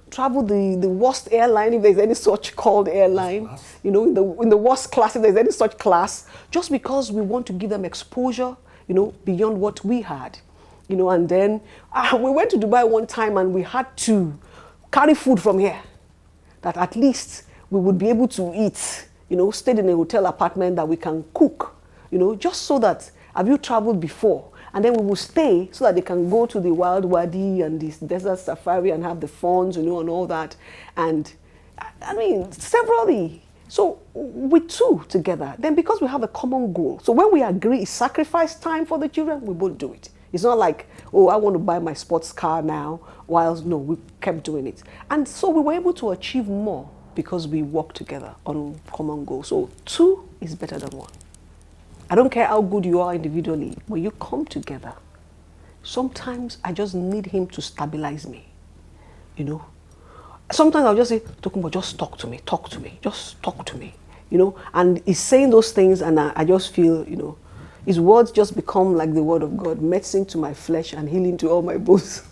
travel the worst airline, if there's any such called airline, in the worst class, if there's any such class, just because we want to give them exposure, beyond what we had. And then we went to Dubai one time and we had to carry food from here, that at least we would be able to eat, stayed in a hotel apartment that we can cook, just so that, have you traveled before? And then we will stay so that they can go to the Wild Wadi and this desert safari and have the funds, and all that. And I mean, severally. So we two together, then because we have a common goal. So when we agree, sacrifice time for the children, we both do it. It's not like, oh, I want to buy my sports car now, whilst no, we kept doing it. And so we were able to achieve more because we work together on common goals. So 2 is better than 1. I don't care how good you are individually. When you come together, sometimes I just need him to stabilize me, Sometimes I'll just say, Tokumbo, just talk to me, just talk to me, And he's saying those things and I just feel, his words just become like the word of God, medicine to my flesh and healing to all my bones.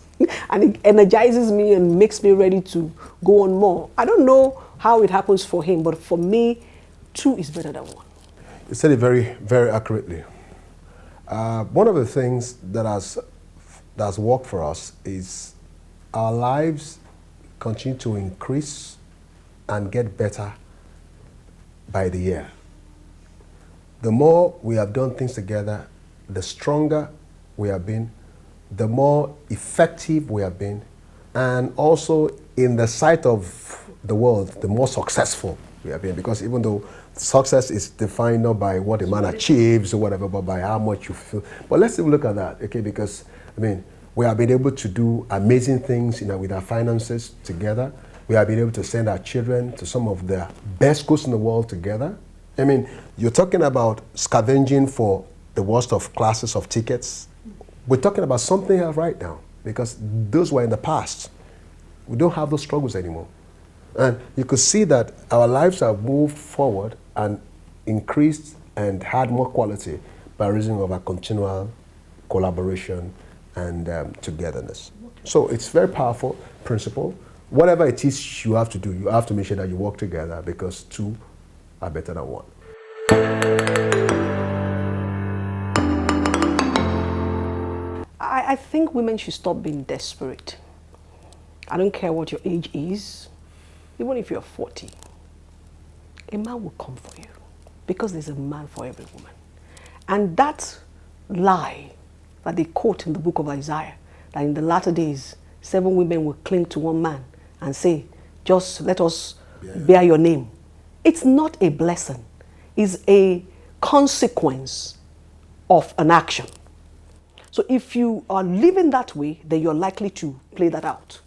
And it energizes me and makes me ready to go on more. I don't know how it happens for him, but for me, 2 is better than 1. You said it very, very accurately. One of the things that has worked for us is our lives continue to increase and get better by the year. The more we have done things together, the stronger we have been, the more effective we have been, and also in the sight of the world, the more successful we have been. Because even though success is defined not by what a man achieves or whatever, but by how much you feel. But let's even look at that, okay? Because, we have been able to do amazing things, with our finances together. We have been able to send our children to some of the best schools in the world together. You're talking about scavenging for the worst of classes of tickets. We're talking about something else right now, because those were in the past. We don't have those struggles anymore. And you could see that our lives have moved forward and increased and had more quality by reason of our continual collaboration and togetherness. So it's very powerful principle. Whatever it is you have to do, you have to make sure that you work together, because 2 are better than 1. I think women should stop being desperate. I don't care what your age is, even if you're 40. A man will come for you, because there's a man for every woman. And that lie that they quote in the book of Isaiah, that in the latter days, 7 women will cling to one man and say, just let us bear your name. It's not a blessing. It's a consequence of an action. So if you are living that way, then you're likely to play that out.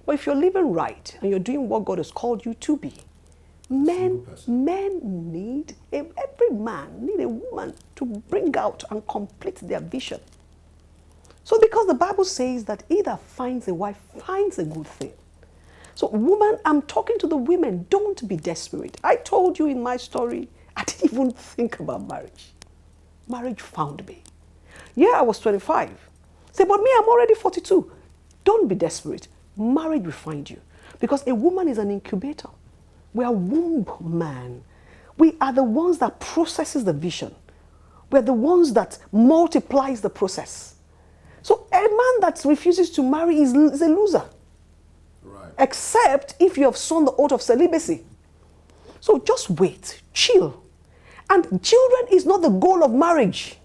But if you're living right and you're doing what God has called you to be, every man need a woman to bring out and complete their vision. So because the Bible says that he that finds a wife finds a good thing. So woman, I'm talking to the women, don't be desperate. I told you in my story, I didn't even think about marriage. Marriage found me. Yeah, I was 25. Say, but me, I'm already 42. Don't be desperate. Marriage will find you. Because a woman is an incubator. We are womb man. We are the ones that processes the vision. We're the ones that multiplies the process. So a man that refuses to marry is a loser. Right. Except if you have sworn the oath of celibacy. So just wait, chill. And children is not the goal of marriage.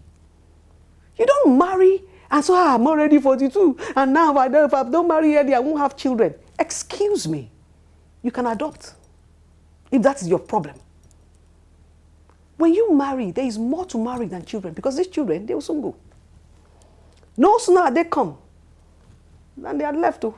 You don't marry and so, I'm already 42, and now if I don't marry early, I won't have children. Excuse me. You can adopt, if that's your problem. When you marry, there is more to marry than children, because these children, they will soon go. No sooner they come, than they are left to.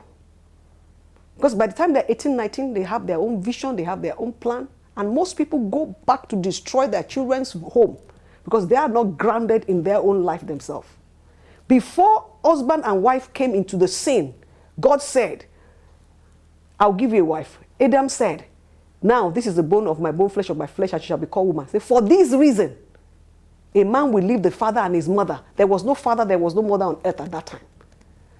Because by the time they're 18, 19, they have their own vision, they have their own plan, and most people go back to destroy their children's home, because they are not grounded in their own life themselves. Before husband and wife came into the scene, God said, I'll give you a wife. Adam said, now this is the bone of my bone, flesh of my flesh, and she shall be called woman. Say, for this reason, A man will leave the father and his mother. There was no father, there was no mother on earth at that time.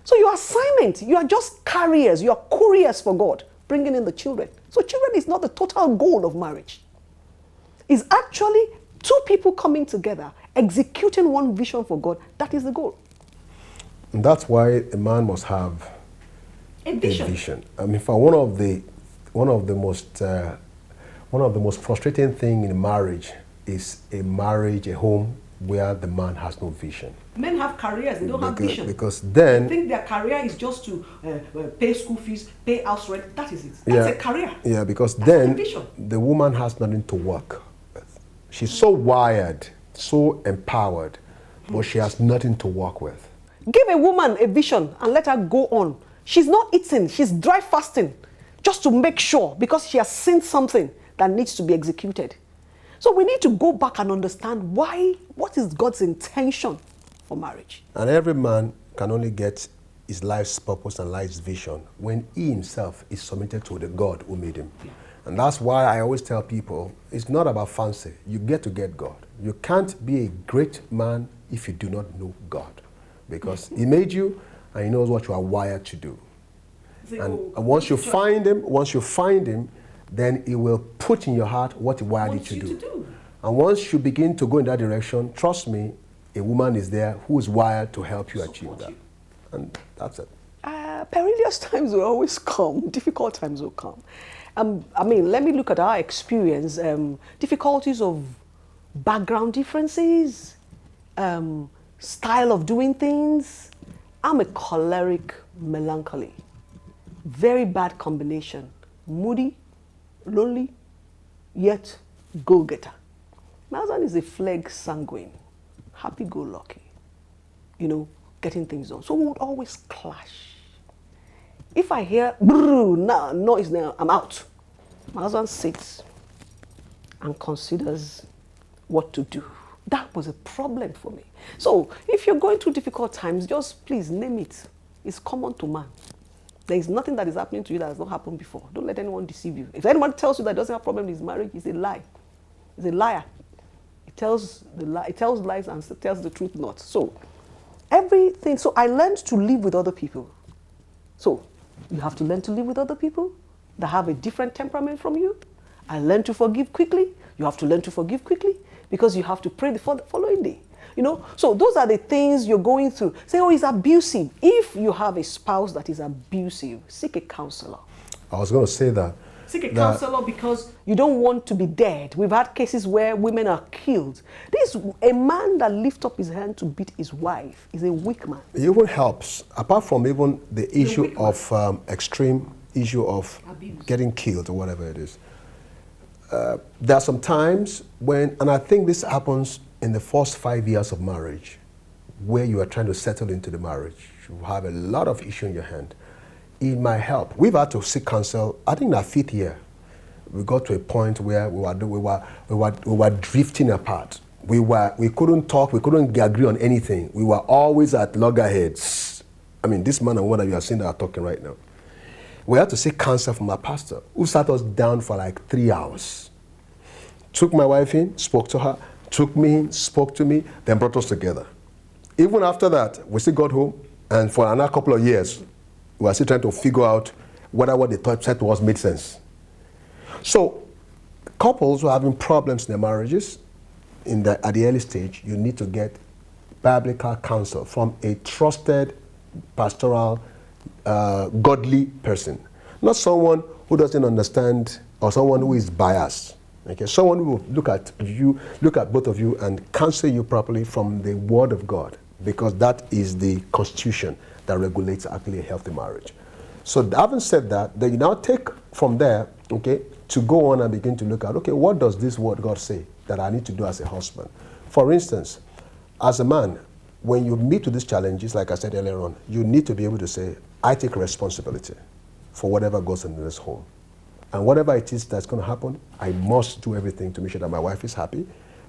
So your assignment, you are just carriers, you are couriers for God, bringing in the children. So children is not the total goal of marriage. It's actually two people coming together, executing one vision for God. That is the goal. And that's why a man must have A vision. I mean, for one of the most frustrating thing in marriage is a marriage, a home where the man has no vision. Men have careers, they don't have vision. Because then... They think their career is just to pay school fees, pay house rent. That is it. That's a career. Yeah, because That's then the vision. the woman has nothing to work with. She's so wired, so empowered, but she has nothing to work with. Give a woman a vision and let her go on. She's not eating, she's dry fasting, just to make sure, because she has seen something that needs to be executed. So we need to go back and understand what is God's intention for marriage. And every man can only get his life's purpose and life's vision when he himself is submitted to the God who made him. And that's why I always tell people, it's not about fancy. You get to get God. You can't be a great man if you do not know God. Because he made you and he knows what you are wired to do. And once you find him, then he will put in your heart what he wired you to do. And once you begin to go in that direction, trust me, a woman is there who is wired to help you achieve that. And that's it. Perilous times will always come. Difficult times will come. I mean, let me look at our experience. Difficulties of background differences, style of doing things. I'm a choleric melancholy. Very bad combination. Moody, lonely, yet go-getter. My husband is a phleg sanguine, happy-go-lucky, getting things done. So we would always clash. If I hear noise now, I'm out. My husband sits and considers what to do. That was a problem for me. So if you're going through difficult times, just please name it. It's common to man. There is nothing that is happening to you that has not happened before. Don't let anyone deceive you. If anyone tells you that doesn't have a problem in his marriage, it's a lie. It's a liar. It tells lies and tells the truth not. So everything. So I learned to live with other people. So you have to learn to live with other people that have a different temperament from you. I learned to forgive quickly. You have to learn to forgive quickly because you have to pray the following day. So those are the things you're going through. Say, oh, he's abusive. If you have a spouse that is abusive, seek a counselor. I was going to say that. Seek a counselor because you don't want to be dead. We've had cases where women are killed. A man that lifts up his hand to beat his wife is a weak man. It even helps, apart from even the issue of extreme issue of abuse, getting killed or whatever it is. There are some times when, and I think this happens in the first 5 years of marriage, where you are trying to settle into the marriage. You have a lot of issue in your hand. It might help. We've had to seek counsel. I think in our 5th year, we got to a point where we were drifting apart. We couldn't talk. We couldn't agree on anything. We were always at loggerheads. I mean, this man and woman that you are seeing that are talking right now. We had to seek counsel from our pastor, who sat us down for like 3 hours. Took my wife in, spoke to her, took me in, spoke to me, then brought us together. Even after that, we still got home, and for another couple of years, we were still trying to figure out whether what they said to us made sense. So, couples who are having problems in their marriages, at the early stage, you need to get biblical counsel from a trusted, pastoral, godly person. Not someone who doesn't understand or someone who is biased. Okay, someone who will look at both of you and counsel you properly from the Word of God, because that is the constitution that regulates actually a healthy marriage. So having said that, then you now take from there, okay, to go on and begin to look at, okay, what does this Word God say that I need to do as a husband? For instance, as a man, when you meet with these challenges, like I said earlier on, you need to be able to say, I take responsibility for whatever goes into this home. And whatever it is that's going to happen, I must do everything to make sure that my wife is happy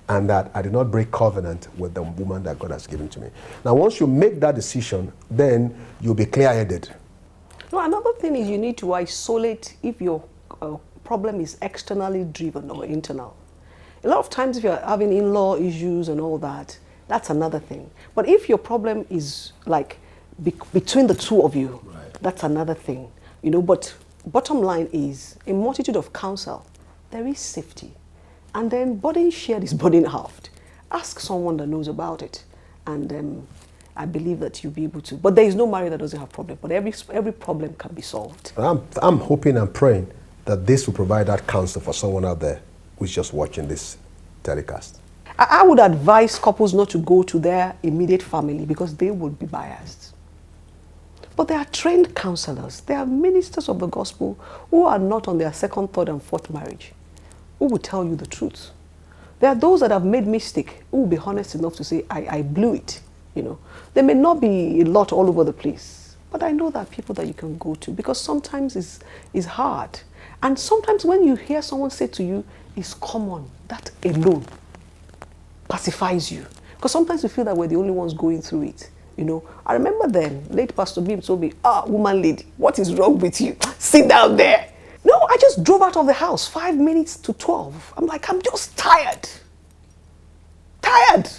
and that I did not break covenant with the woman that God has given to me. Now, once you make that decision, then you'll be clear-headed. No, another thing is you need to isolate if your problem is externally driven or internal. A lot of times if you're having in-law issues and all that, that's another thing. But if your problem is like between the two of you, Right. that's another thing. You know, but bottom line is, a multitude of counsel, there is safety. And then burden shared is burden halved. Ask someone that knows about it. And I believe that you'll be able to. But there is no marriage that doesn't have problem. But every problem can be solved. I'm hoping and praying that this will provide that counsel for someone out there who's just watching this telecast. I would advise couples not to go to their immediate family because they would be biased. But there are trained counselors. There are ministers of the gospel who are not on their second, third, and fourth marriage, who will tell you the truth. There are those that have made mistake who will be honest enough to say, I blew it. You know, there may not be a lot all over the place, but I know that people that you can go to, because sometimes it's hard. And sometimes when you hear someone say to you, it's common, that alone pacifies you. Because sometimes we feel that we're the only ones going through it. You know, I remember then, late Pastor Beam told me, woman lady, what is wrong with you? Sit down there. No, I just drove out of the house 5 minutes to 12. I'm like, I'm just tired. Tired.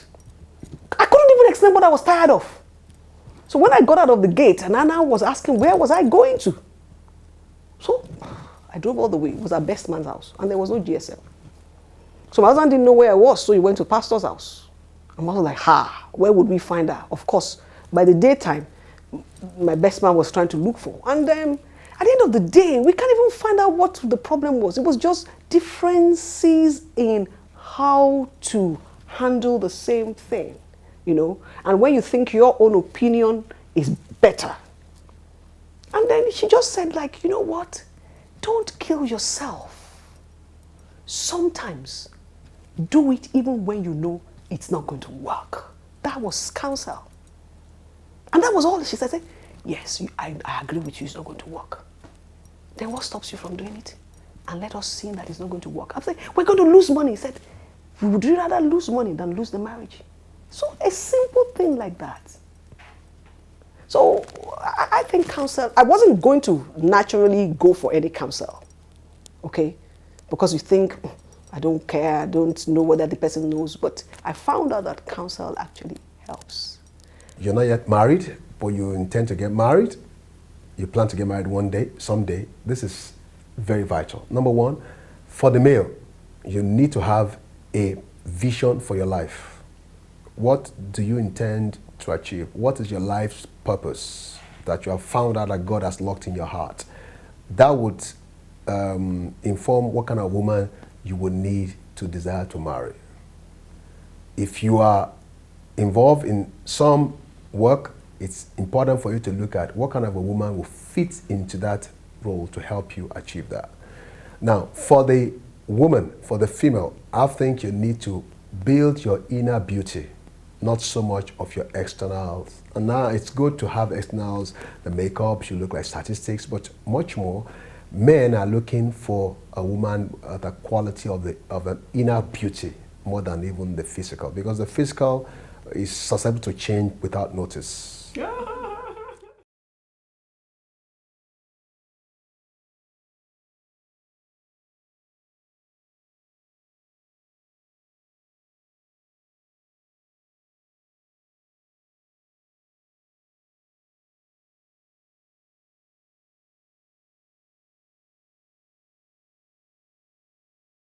I couldn't even explain what I was tired of. So when I got out of the gate, and Anna was asking, where was I going to? So I drove all the way. It was our best man's house, and there was no GSM. So my husband didn't know where I was, so he went to pastor's house. And I was like, where would we find her? Of course, by the daytime, my best man was trying to look for. And at the end of the day, we can't even find out what the problem was. It was just differences in how to handle the same thing, you know. And when you think your own opinion is better. And then she just said, like, you know what? Don't kill yourself. Sometimes do it even when you know it's not going to work. That was counsel. And that was all she said. Yes, I agree with you, it's not going to work. Then what stops you from doing it? And let us see that it's not going to work. I'm saying, we're going to lose money. He said, would you rather lose money than lose the marriage? So a simple thing like that. So I think counsel, I wasn't going to naturally go for any counsel, okay? Because you think, I don't care, I don't know whether the person knows, but I found out that counsel actually helps. You're not yet married, but you intend to get married. You plan to get married one day, someday. This is very vital. Number one, for the male, you need to have a vision for your life. What do you intend to achieve? What is your life's purpose that you have found out that God has locked in your heart? That would inform what kind of woman you would need to desire to marry. If you are involved in some work, it's important for you to look at what kind of a woman will fit into that role to help you achieve that. Now, for the woman, for the female, I think you need to build your inner beauty, not so much of your externals. And now it's good to have externals, the makeup, you look like statistics, but much more, men are looking for a woman, the quality of an inner beauty more than even the physical, because the physical is susceptible to change without notice.